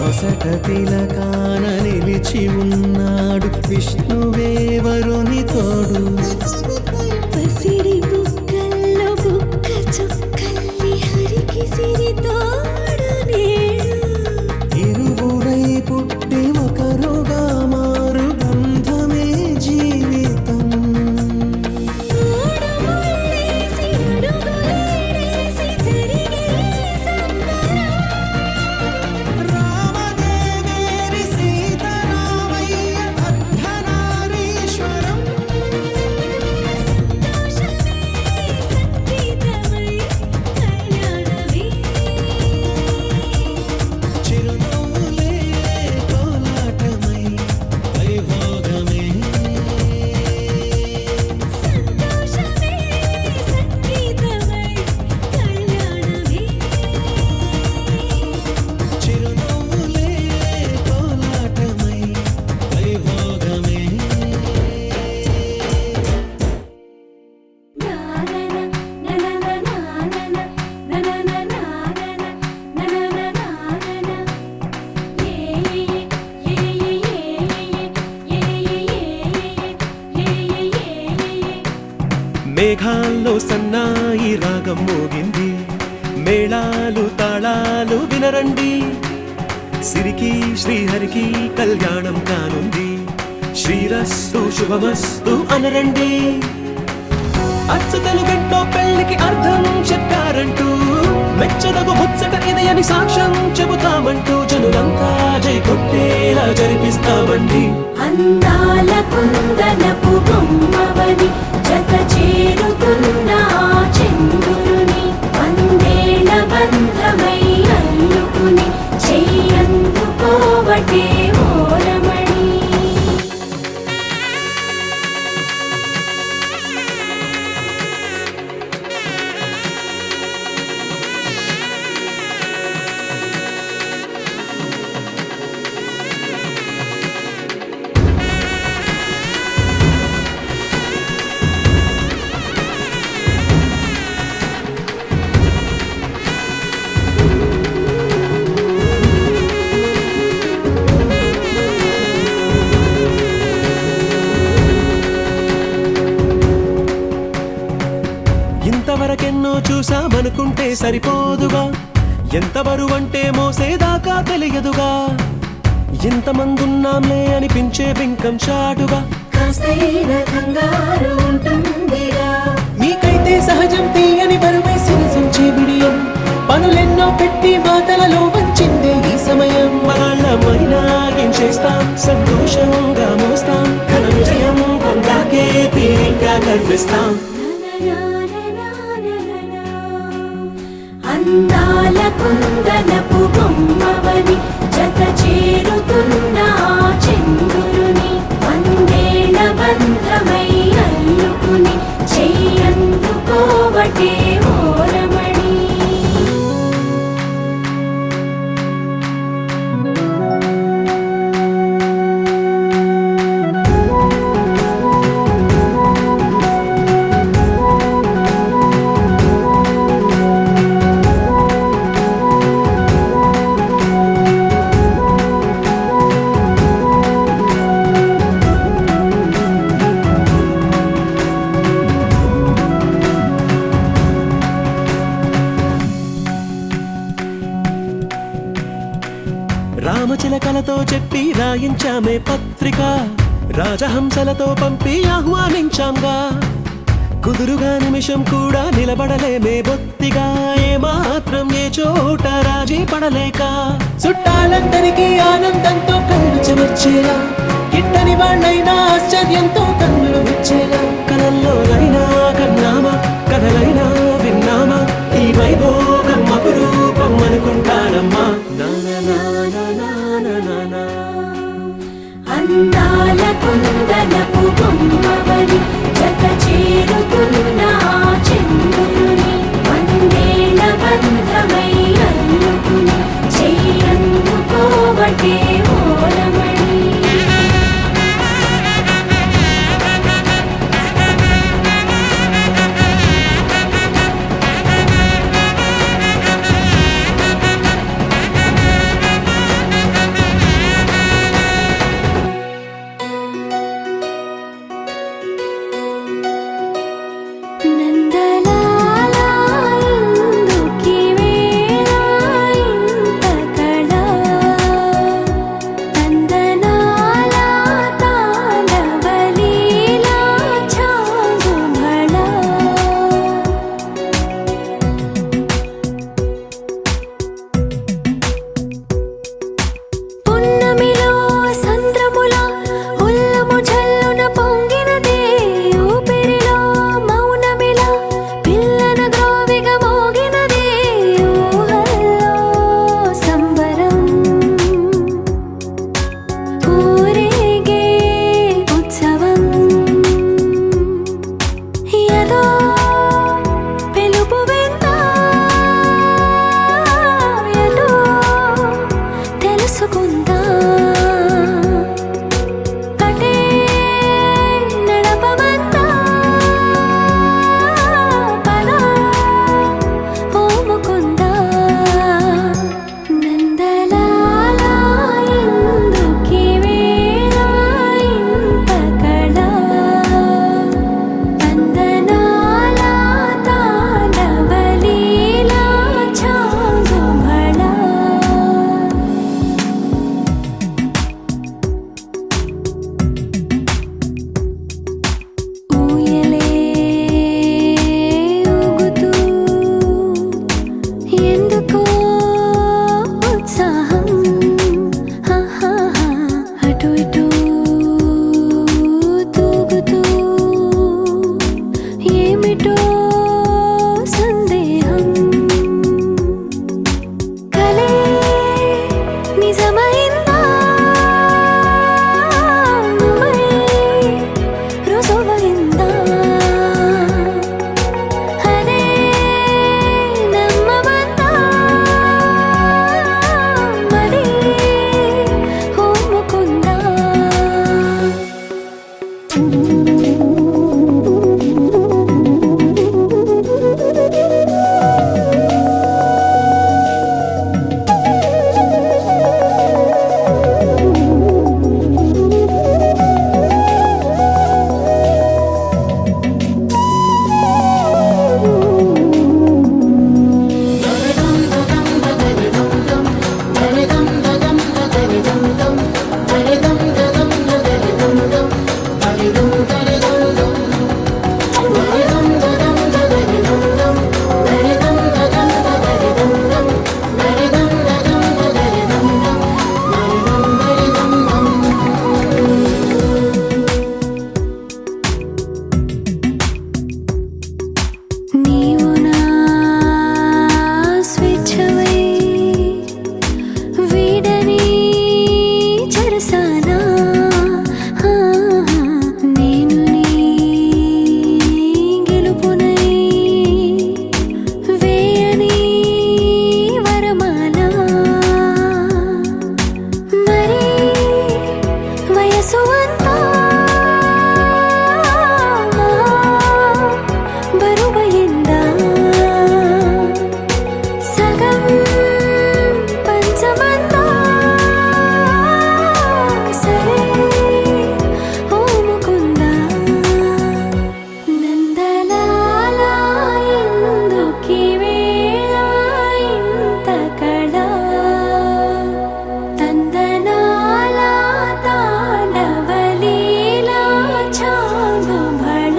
నొసట తిలకాన నిలిచి ఉన్నాడు విష్ణువే వరుని తోడు. పసిడి బుక్కల్లో బుక్క చుక్కల్లి హరికి సిరి తోడు నేడు. ఇరువురై పుట్టి ఒకరుగా మారు బంధమే జీవితం. మూడుముళ్ళేసి అడుగులేసి జరిగే సంబరం. రామదేవేరి సీతారామయ్య అర్ధనారీశ్వరం. సంతోషమే సంగీతమై కళ్యాణమే. చిరునవ్వులే కోలాటమై వైభోగమే. సంతోషమే సంగీతమై కళ్యాణమే. చిరునవ్వులే కోలాటమై వైభోగమే. మేఘాల్లో సన్నాయి రాగం మోగింది, మేళాలు తాళాలు వినరండి. సిరికి శ్రీహరికి కళ్యాణం కానుంది, శ్రీరస్తు శుభమస్తు అనరండి. అచ్చతలు గంటో పెళ్లికి అర్థం చెప్పారంటూ, మెచ్చదగు ముచ్చట ఇది అని సాక్ష్యం చెబుతామంటూ, జనులంతా జై కొట్టేలా జరిపిస్తామండి. అందాల కుందనపు బొమ్మవని జత చేరుతున్న ఆ చంద్రుని వందేళ్ల బంధమై అల్లుకుని చెయ్యందుకోవటే ఓరమణి. ఇంతవరకెన్నో చూసామనుకుంటే సరిపోదుగా, ఎంత బరువంటే మోసేదాకా తెలియదుగా. ఇంతమందున్నాంలే అనిపించే బింకం చాటుగా, కాస్తైన కంగారు ఉంటుందిగా. మీకైతే సహజం తీయని బరువై సిరసించే బిడియం. పనులెన్నో పెట్టి మాటలలో వంచిందే ఈ సమయం. మనాళ్ళమైనా ఏం చేస్తాం, సంతోషంగా మోస్తాం, ఘన విజయం పొందాకే తీరిగ్గా కనిపిస్తాం. అందాల కుందనపు బొమ్మవని జత చేరుతున్న ఆ చంద్రుని వందేళ్ల బంధమై అల్లుకుని చెయ్యందుకోవటే ఓరమణి. రామచిలకలతో చెప్పి రాయించామే పత్రిక, రాజహంసలతో పంపి ఆహ్వానించాంగా. కుదురుగా నిమిషం కూడా నిలబడలేమే బొత్తిగా, ఏమాత్రం ఏ చోట రాజీ పడలేక. చుట్టాలందరికీ ఆనందంతో కళ్ళు చెమర్చేలా, గిట్టని వాళ్ళైనా ఆశ్చర్యంతో కన్నులు విచ్చేలా. కలల్లోనైనా కన్నామా, కథలైనా విన్నామా, ఈ వైభోగం అపురూపం అనుకుంటానమ్మా. అందాల కుందనపు బొమ్మవని జత చేరుతున్న ఆ చంద్రుని వందేళ్ల బంధమై అల్లుకుని చెయ్యందుకోవటే ఓరమణి. ఎందుకో ఉత్సాహం అటు ఇటు తూగుతూ ఏమిటో సందేహం కలే నిజమైందా నువ్వే రుజువైందా అదే నమ్మవద్దా మరి ఒప్పుకుందా నీవు నా స్వేచ్ఛవై వీడని చెరసానా నేను నీ గెలుపునై వేయని వరమాల మరి వయసు అంతా బరువైందా సగం పంచమంతా సరే ఓముకుందా నందలాలా ఎందుకీ వేళ ఇంత కళ తందనాలా తాండవలీలా చాగుబళ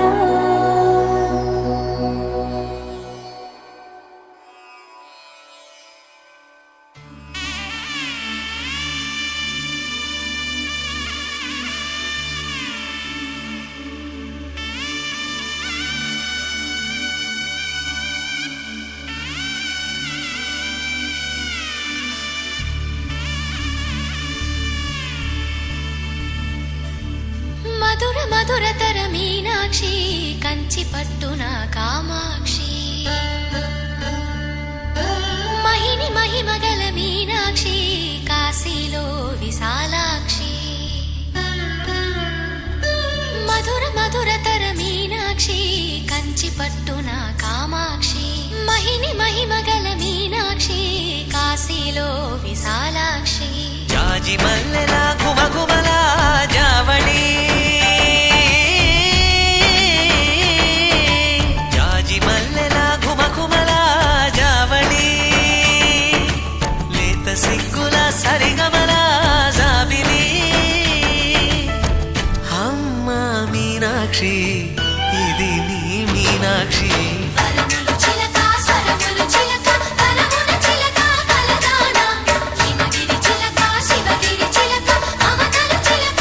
మధుర మధురతర మీనాక్షి కంచి పట్టున కామాక్షి మహిని మహిమగల మీనాక్షి కాశీలో విశాలాక్షి మధుర మధురతర మీనాక్షి కంచి పట్టున కామాక్షి మహిని మహిమగల మీనాక్షి కాశీలో విశాలాక్షి జాజి మల్లెల గుమగుమల జావళి జాజి మల్లెల గుమగుమల జావళి లేత సిగ్గుల సరిగమల జాబిలి అమ్మ మీనాక్షి ఇది నీ మీనాక్షి వరములు చిలక స్వరములు చిలక వరమున చిలక కలదానా హిమగిరి చిలక శివగిరి చిలక అవతల చిలక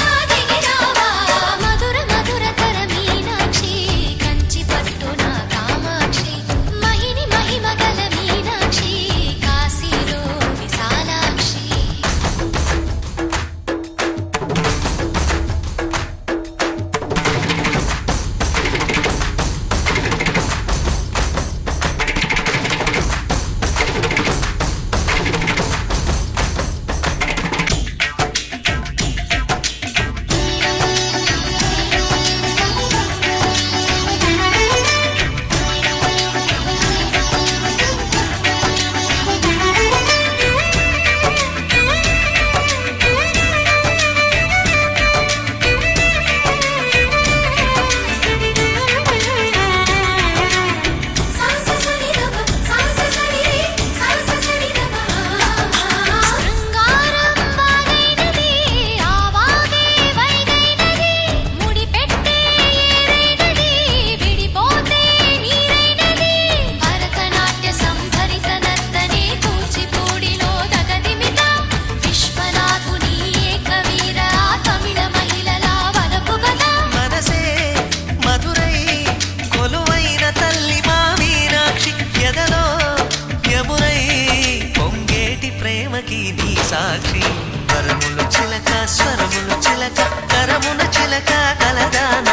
ప్రేమకి నీ సాక్షి వరములు చిలక స్వరములు చిలక కరమున చిలక కలదాన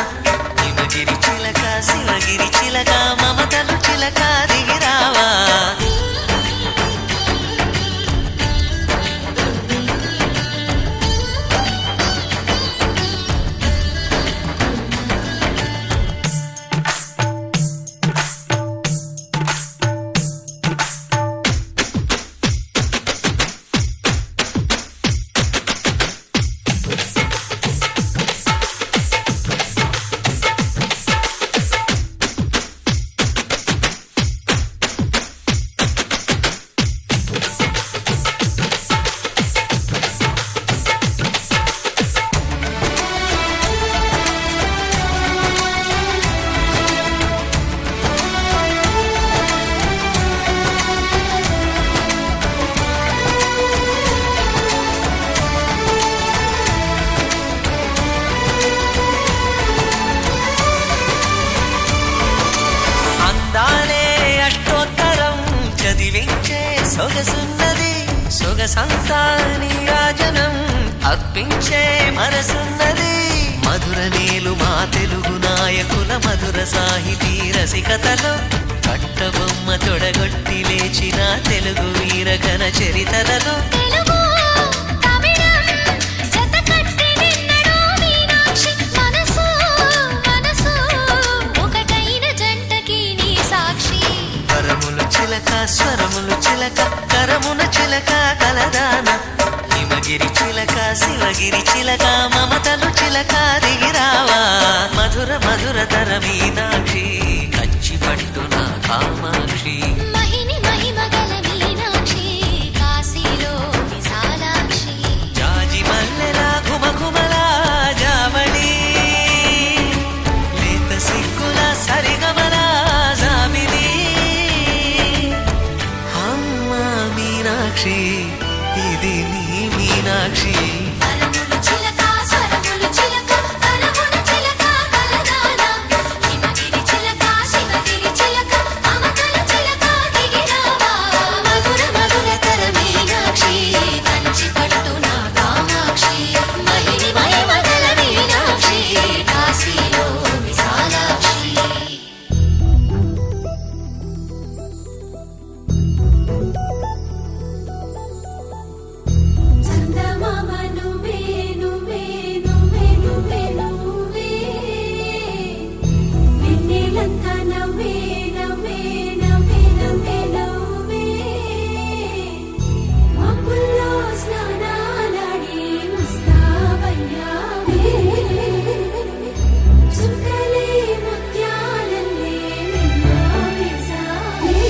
హిమగిరి చిలక శివగిరి చిలక మమతలు చిలక దిగిరావా సొగసున్నది సొగసంతా నీరాజనం అర్పించే మనసున్నది మధుర నేలు మా తెలుగు నాయకుల మధుర సాహితీ రసికతలో కట్టబొమ్మ తొడగొట్టి లేచిన తెలుగు వీరగణ చరితలలో చిలక స్వరములు చిలక కరమున చిలక కలదాన హిమగిరి చిలక శివగిరి చిలక మమతలు చిలక దిగిరావా మధుర మధుర తర మీనాక్షి కంచి పట్టున కామాక్షి మహిని మహిమగల మీనాక్షి కాశీలో విశాలాక్షి జాజి మల్లెలా ఘుమఘుమలా జావళి లేత సిగ్గుల సరిగమలా జాబిలి మీనాక్షి ఇది నీ మీనాక్షి వరములు చిలక స్వరములు చిలక కరమున చిలక కలదాన హిమగిరి చిలక శివగిరి చిలక మమతల చిలక దిగిరావా మధుర మధుర తర మీనాక్షి కంచి పట్టున కామాక్షి మహిని మహిమగల మీనాక్షి కాశీలో విశాలాక్షి చందమామ నువ్వే నువ్వే నువ్వే నువ్వే నువ్వే వెన్నెలంతా నవ్వే నవ్వే నవ్వే నవ్వే నవ్వే మబ్బుల్లో స్నానాలాడి ముస్తాబయ్యావే చుక్కలే ముత్యాలల్లే మెన్నావేశావే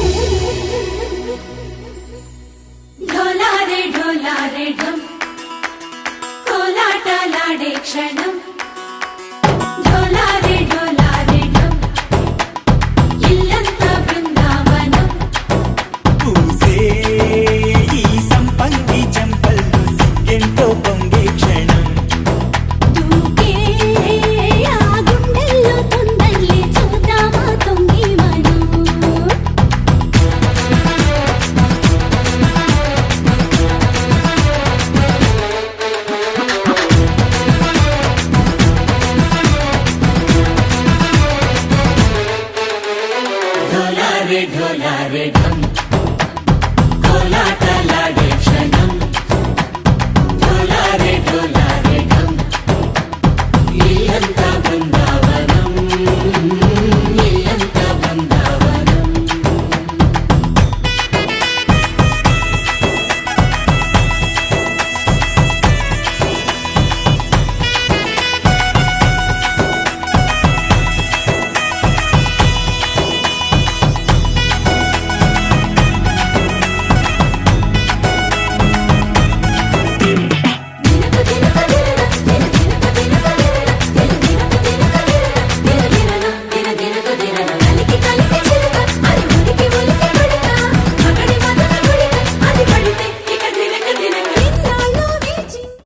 ఢోలారే ఢోలారే ఢమ్ కోలాటలాడే క్షణం ఢోలా